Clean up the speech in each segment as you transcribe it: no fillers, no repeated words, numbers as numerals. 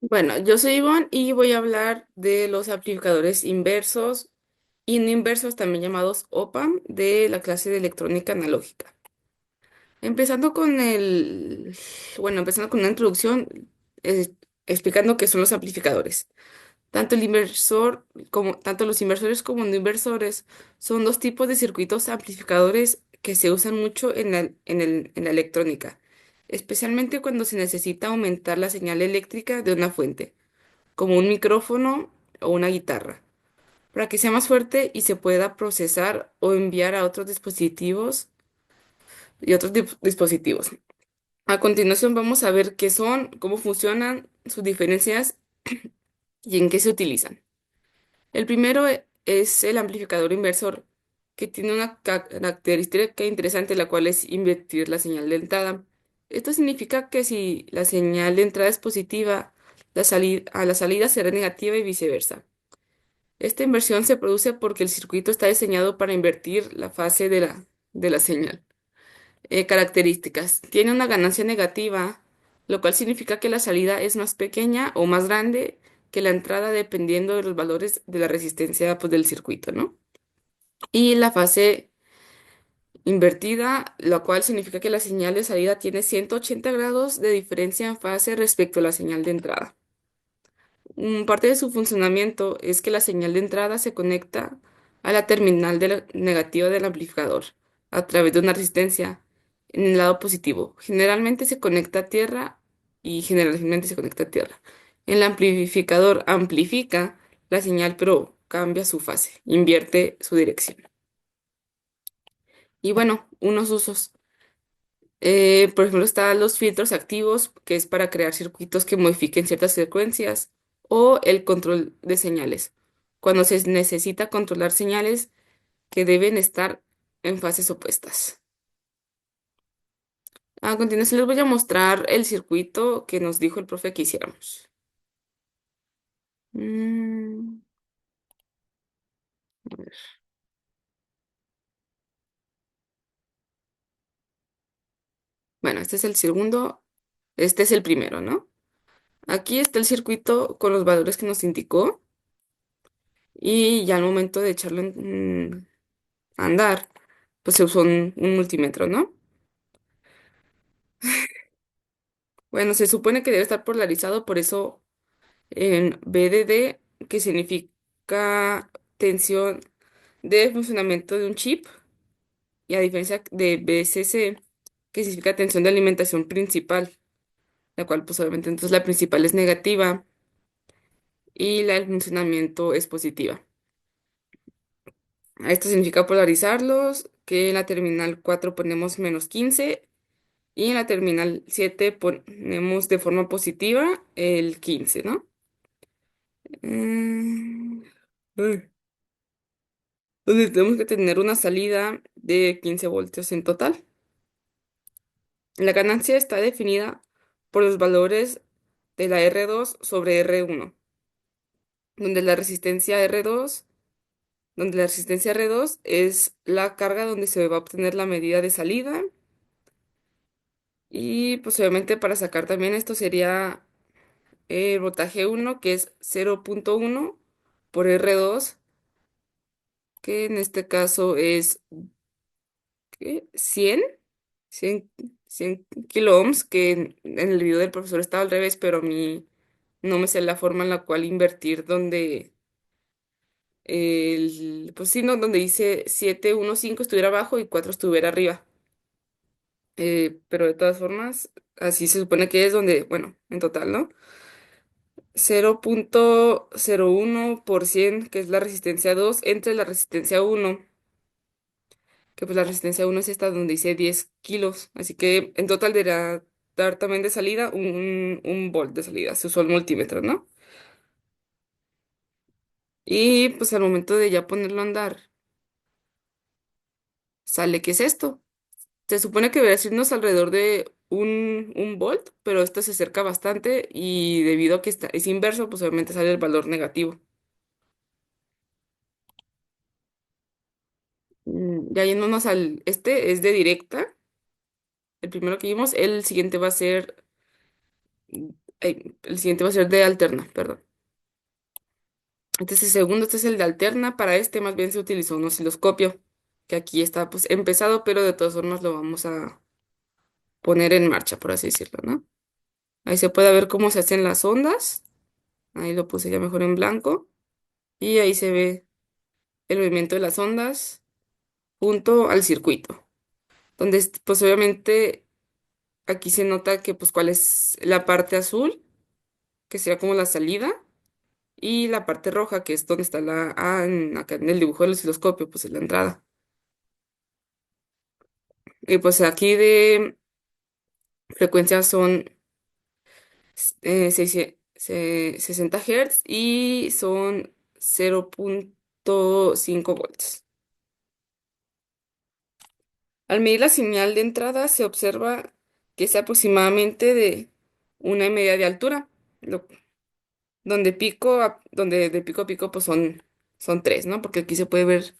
Bueno, yo soy Ivonne y voy a hablar de los amplificadores inversos y no inversos, también llamados OPAM, de la clase de electrónica analógica. Empezando con empezando con una introducción, eh, explicando qué son los amplificadores. Tanto los inversores como no inversores son dos tipos de circuitos amplificadores que se usan mucho en la electrónica, especialmente cuando se necesita aumentar la señal eléctrica de una fuente, como un micrófono o una guitarra, para que sea más fuerte y se pueda procesar o enviar a otros dispositivos y otros dispositivos. A continuación vamos a ver qué son, cómo funcionan, sus diferencias y en qué se utilizan. El primero es el amplificador inversor, que tiene una característica interesante, la cual es invertir la señal de entrada. Esto significa que si la señal de entrada es positiva, a la salida será negativa y viceversa. Esta inversión se produce porque el circuito está diseñado para invertir la fase de la señal. Características. Tiene una ganancia negativa, lo cual significa que la salida es más pequeña o más grande que la entrada dependiendo de los valores de la resistencia, pues, del circuito, ¿no? Y la fase invertida, lo cual significa que la señal de salida tiene 180 grados de diferencia en fase respecto a la señal de entrada. Parte de su funcionamiento es que la señal de entrada se conecta a la terminal negativa del amplificador a través de una resistencia en el lado positivo. Generalmente se conecta a tierra y generalmente se conecta a tierra. El amplificador amplifica la señal, pero cambia su fase, invierte su dirección. Y bueno, unos usos. Por ejemplo, están los filtros activos, que es para crear circuitos que modifiquen ciertas frecuencias, o el control de señales, cuando se necesita controlar señales que deben estar en fases opuestas. A continuación les voy a mostrar el circuito que nos dijo el profe que hiciéramos. Mm, a ver. Bueno, este es el segundo, este es el primero, ¿no? Aquí está el circuito con los valores que nos indicó y ya al momento de echarlo a andar, pues se usó un multímetro, ¿no? Bueno, se supone que debe estar polarizado, por eso en VDD, que significa tensión de funcionamiento de un chip, y a diferencia de VCC, que significa tensión de alimentación principal, la cual pues obviamente entonces la principal es negativa y la del funcionamiento es positiva. Esto significa polarizarlos, que en la terminal 4 ponemos -15 y en la terminal 7 ponemos de forma positiva el 15, ¿no? Mm, ay, Donde tenemos que tener una salida de 15 voltios en total. La ganancia está definida por los valores de la R2 sobre R1, donde la resistencia R2, donde la resistencia R2 es la carga donde se va a obtener la medida de salida. Y pues obviamente para sacar también esto sería el voltaje 1, que es 0,1 por R2, que en este caso es ¿qué? 100, 100 kilo ohms, que en el video del profesor estaba al revés, pero a mí no me sé la forma en la cual invertir donde pues sí, no, donde dice 715 estuviera abajo y 4 estuviera arriba. Pero de todas formas, así se supone que es donde, bueno, en total, ¿no? 0,01%, que es la resistencia 2 entre la resistencia 1, que pues la resistencia 1 es esta donde dice 10 kilos. Así que en total deberá dar también de salida un volt de salida. Se usó el multímetro, ¿no? Y pues al momento de ya ponerlo a andar, sale que es esto. Se supone que debería irnos alrededor de un volt, pero esto se acerca bastante y debido a que es inverso, pues obviamente sale el valor negativo. Ya yéndonos al este, es de directa. El primero que vimos, el siguiente va a ser El siguiente va a ser de alterna, perdón. Entonces, el segundo, este es el de alterna. Para este más bien se utilizó un osciloscopio, que aquí está pues empezado, pero de todas formas lo vamos a poner en marcha, por así decirlo, ¿no? Ahí se puede ver cómo se hacen las ondas. Ahí lo puse ya mejor en blanco. Y ahí se ve el movimiento de las ondas junto al circuito. Donde pues obviamente aquí se nota que pues cuál es la parte azul, que sería como la salida, y la parte roja, que es donde está acá en el dibujo del osciloscopio, pues es la entrada. Y pues aquí de frecuencias son 60 Hz y son 0,5 volts. Al medir la señal de entrada se observa que es aproximadamente de 1,5 de altura, lo- donde de pico a pico pues son 3, ¿no? Porque aquí se puede ver,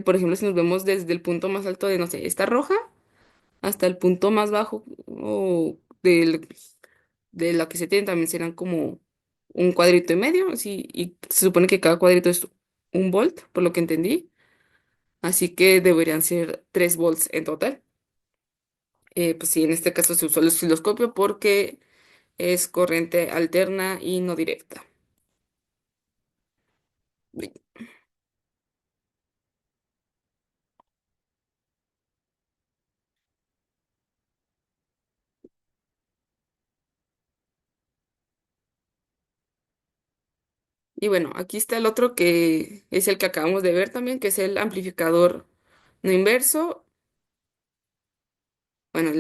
por ejemplo, si nos vemos desde el punto más alto de, no sé, esta roja hasta el punto más bajo de la que se tiene también serán como un cuadrito y medio, así, y se supone que cada cuadrito es 1 volt, por lo que entendí, así que deberían ser 3 volts en total. Pues sí, en este caso se usó el osciloscopio porque es corriente alterna y no directa. Uy. Y bueno, aquí está el otro que es el que acabamos de ver también, que es el amplificador no inverso. Bueno,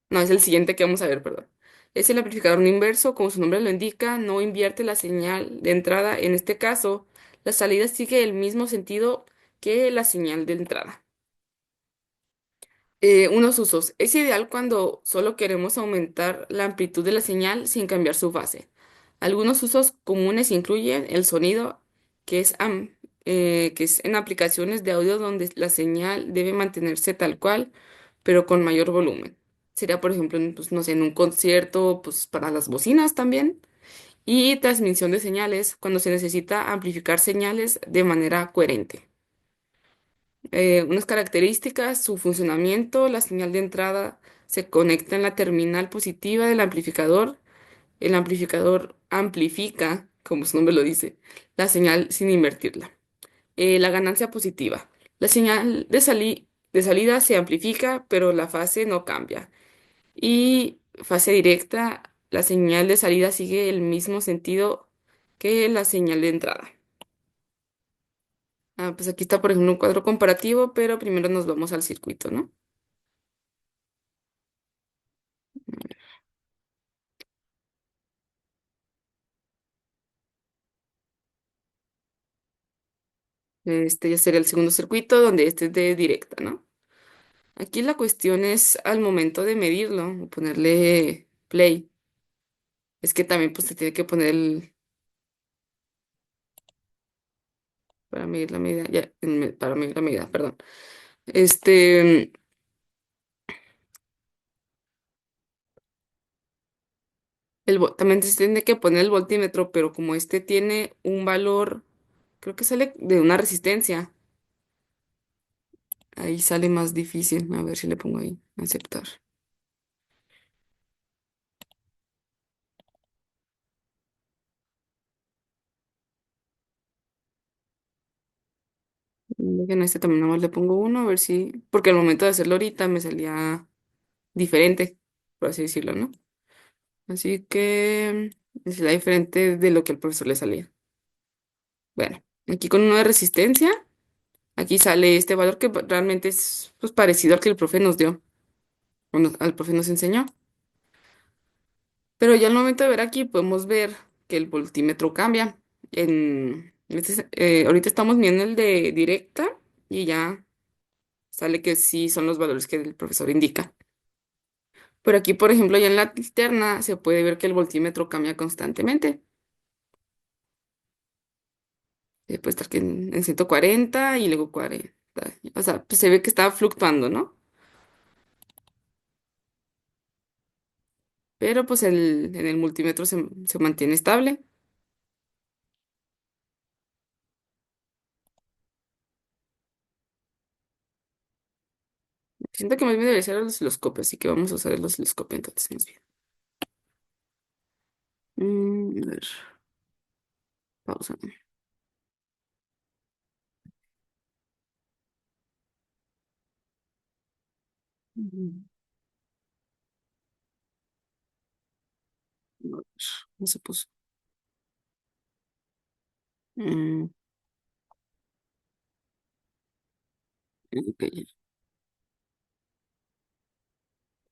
no, es el siguiente que vamos a ver, perdón. Es el amplificador no inverso, como su nombre lo indica, no invierte la señal de entrada. En este caso, la salida sigue el mismo sentido que la señal de entrada. Unos usos. Es ideal cuando solo queremos aumentar la amplitud de la señal sin cambiar su fase. Algunos usos comunes incluyen el sonido, que es, que es en aplicaciones de audio donde la señal debe mantenerse tal cual, pero con mayor volumen. Sería, por ejemplo, pues, no sé, en un concierto, pues para las bocinas también. Y transmisión de señales, cuando se necesita amplificar señales de manera coherente. Unas características, su funcionamiento, la señal de entrada se conecta en la terminal positiva del amplificador. El amplificador amplifica, como su nombre lo dice, la señal sin invertirla. La ganancia positiva. La señal de salida se amplifica, pero la fase no cambia. Y fase directa, la señal de salida sigue el mismo sentido que la señal de entrada. Pues aquí está, por ejemplo, un cuadro comparativo, pero primero nos vamos al circuito, ¿no? Este ya sería el segundo circuito, donde este es de directa, ¿no? Aquí la cuestión es al momento de medirlo, o ponerle play. Es que también pues se tiene que poner para medir la medida, ya, para medir la medida, perdón. Este, también se tiene que poner el voltímetro, pero como este tiene un valor, creo que sale de una resistencia, ahí sale más difícil. A ver si le pongo ahí, aceptar. En este también nomás le pongo uno, a ver si, porque al momento de hacerlo ahorita me salía diferente, por así decirlo, ¿no? Así que será diferente de lo que al profesor le salía. Bueno, aquí con uno de resistencia, aquí sale este valor que realmente es pues, parecido al que el profe nos dio, o al profe nos enseñó. Pero ya al momento de ver aquí podemos ver que el voltímetro cambia. Ahorita estamos viendo el de directa y ya sale que sí son los valores que el profesor indica. Pero aquí, por ejemplo, ya en la linterna se puede ver que el voltímetro cambia constantemente. Puede estar que en 140 y luego 40. O sea, pues se ve que está fluctuando, ¿no? pero pues en el multímetro se mantiene estable. Siento que más bien debería ser el osciloscopio, así que vamos a usar el osciloscopio entonces más bien. A ver, pausa. Mm, a ver, no se puso. Mm, ok.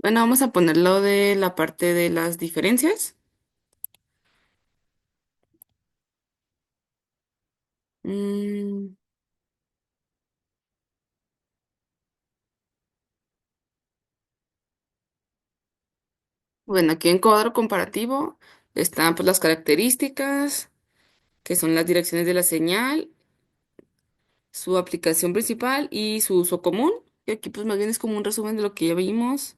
Bueno, vamos a ponerlo de la parte de las diferencias. Mm, bueno, aquí en cuadro comparativo están pues las características, que son las direcciones de la señal, su aplicación principal y su uso común. Y aquí pues más bien es como un resumen de lo que ya vimos.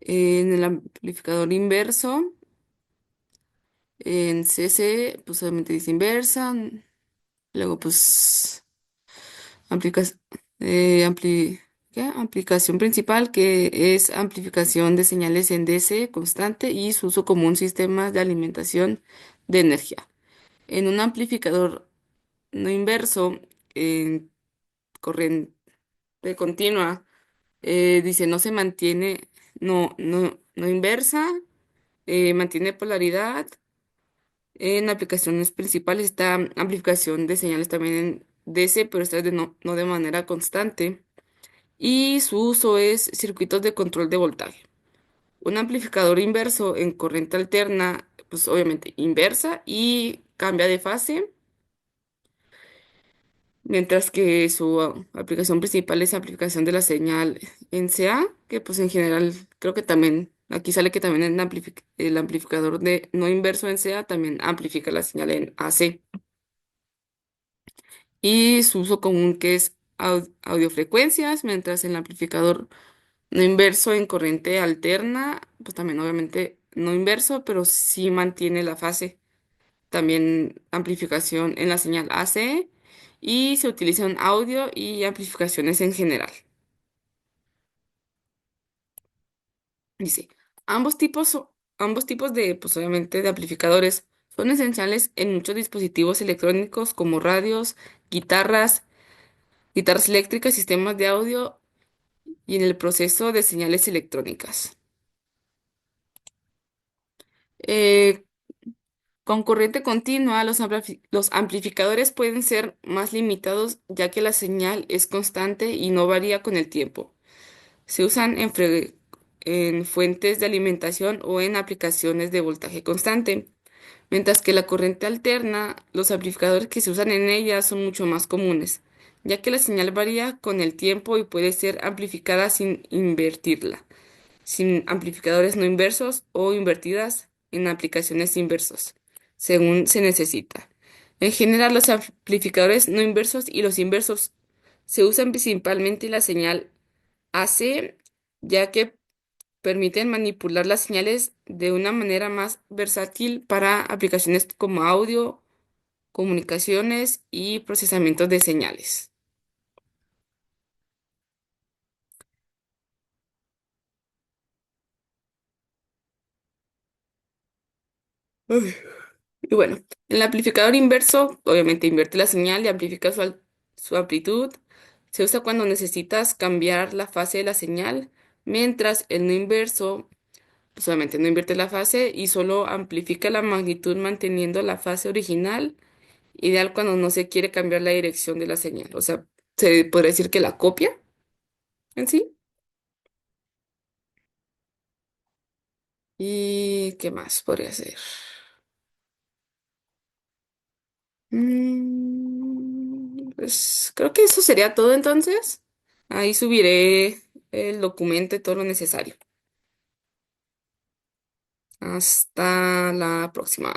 En el amplificador inverso, en CC, pues obviamente dice inversa. Luego pues aplica, ¿qué? Aplicación principal, que es amplificación de señales en DC constante y su uso como un sistema de alimentación de energía. En un amplificador no inverso, en corriente continua, dice no se mantiene, no inversa, mantiene polaridad. En aplicaciones principales está amplificación de señales también en DC, pero esta es no de manera constante. Y su uso es circuitos de control de voltaje. Un amplificador inverso en corriente alterna, pues obviamente inversa y cambia de fase, mientras que su aplicación principal es amplificación de la señal en CA, que pues en general creo que también, aquí sale que también en el amplificador de no inverso en CA también amplifica la señal en AC. Y su uso común que es audiofrecuencias, mientras el amplificador no inverso en corriente alterna, pues también obviamente no inverso, pero sí mantiene la fase. También amplificación en la señal AC y se utiliza en audio y amplificaciones en general. Dice, ambos tipos de, pues obviamente, de amplificadores son esenciales en muchos dispositivos electrónicos como radios, guitarras, guitarras eléctricas, sistemas de audio y en el proceso de señales electrónicas. Eh, Con corriente continua, los amplificadores pueden ser más limitados ya que la señal es constante y no varía con el tiempo. Se usan en fuentes de alimentación o en aplicaciones de voltaje constante, mientras que la corriente alterna, los amplificadores que se usan en ella son mucho más comunes, ya que la señal varía con el tiempo y puede ser amplificada sin invertirla, sin amplificadores no inversos o invertidas en aplicaciones inversos, según se necesita. En general, los amplificadores no inversos y los inversos se usan principalmente en la señal AC, ya que permiten manipular las señales de una manera más versátil para aplicaciones como audio, comunicaciones y procesamiento de señales. Ay. Y bueno, el amplificador inverso obviamente invierte la señal y amplifica su amplitud. Se usa cuando necesitas cambiar la fase de la señal, mientras el no inverso pues obviamente no invierte la fase y solo amplifica la magnitud manteniendo la fase original, ideal cuando no se quiere cambiar la dirección de la señal. O sea, se podría decir que la copia en sí. ¿Y qué más podría ser? Pues creo que eso sería todo entonces. Ahí subiré el documento y todo lo necesario. Hasta la próxima.